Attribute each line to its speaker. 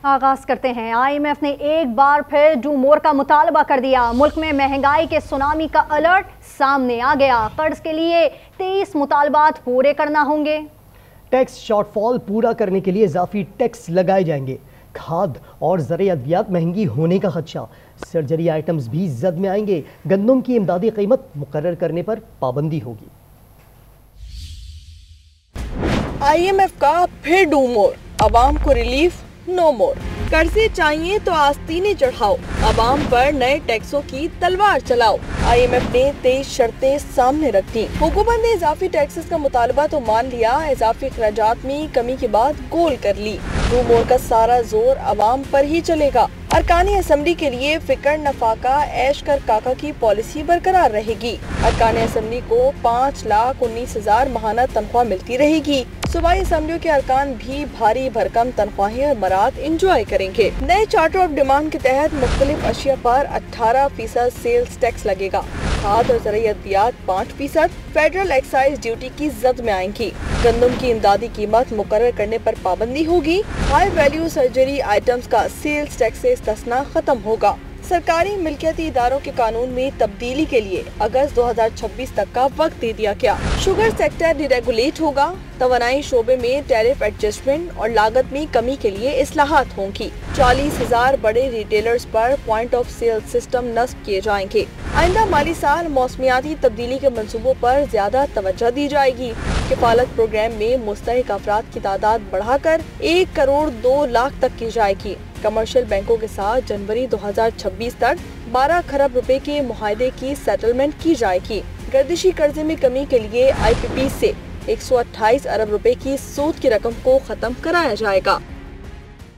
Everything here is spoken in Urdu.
Speaker 1: آغاز کرتے ہیں۔ IMF نے ایک بار پھر ڈو مور کا مطالبہ کر دیا۔ ملک میں مہنگائی کے سونامی کا الرٹ سامنے آ گیا۔ قرض کے لیے 23 مطالبات پورے کرنا ہوں گے۔
Speaker 2: ٹیکس شارٹ فال پورا کرنے کے لیے اضافی ٹیکس لگائے جائیں گے۔ کھاد اور زرعی ادویات مہنگی ہونے کا خدشہ۔ سرجری آئٹمز بھی زد میں آئیں گے۔ گندم کی امدادی قیمت مقرر کرنے پر پابندی ہوگی۔
Speaker 3: IMF کا پھر ڈو مور، عوام کو ریلیف نو مور۔ قرضے چاہیے تو آستینیں چڑھاؤ، عوام پر نئے ٹیکسوں کی تلوار چلاؤ۔ IMF نے 23 شرطیں سامنے رکھ دی۔ حکومت نے اضافی ٹیکسز کا مطالبہ تو مان لیا، اضافی اخراجات میں کمی کے بعد گول کر لی۔ ڈو مور کا سارا زور عوام پر ہی چلے گا۔ ارکان اسمبلی کے لیے فکر نفاقہ ایش کر کاکا کی پالیسی برقرار رہے گی۔ ارکان اسمبلی کو 5,19,000 ماہانہ تنخواہ ملتی رہے گی۔ صوبائی اسمبلیوں کے ارکان بھی بھاری بھرکم تنخواہیں اور مراد انجوائے کریں گے۔ نئے چارٹر آف ڈیمانڈ کے تحت مختلف اشیاء پر 18% سیلز ٹیکس لگے گا۔ کھاد اور زرعی ادویات 5%، فیڈرل ایکسائز ڈیوٹی کی زد میں آئیں گی۔ گندم کی امدادی قیمت مقرر کرنے پر پابندی ہوگی۔ ہائی ویلیو سرجری آئٹمز کا سیلز ٹیکس سے استثناء ختم ہوگا۔ سرکاری ملکیتی اداروں کے قانون میں تبدیلی کے لیے اگست 2026 تک کا وقت دے دیا گیا۔ شوگر سیکٹر ڈی ریگولیٹ ہوگا۔ توانائی شعبے میں ٹیرف ایڈجسٹمنٹ اور لاگت میں کمی کے لیے اصلاحات ہوں گی۔ 40,000 بڑے retailers per point of sale system نصب کیے جائیں گے۔ آئندہ مالی سال موسمیاتی تبدیلی کے منصوبوں پر زیادہ توجہ دی جائے گی۔ کفالت پروگرام میں مستحق افراد کی تعداد بڑھا کر 1,02,00,000 تک کی جائے گی۔ کمرشل بینکوں کے ساتھ جنوری 2026 تک 12 کھرب روپے کے معاہدے کی سیٹلمنٹ کی جائے گی۔ گردشی قرضے میں کمی کے لیے IPP سے 128 ارب روپے کی سود کی رقم کو ختم کرایا جائے گا۔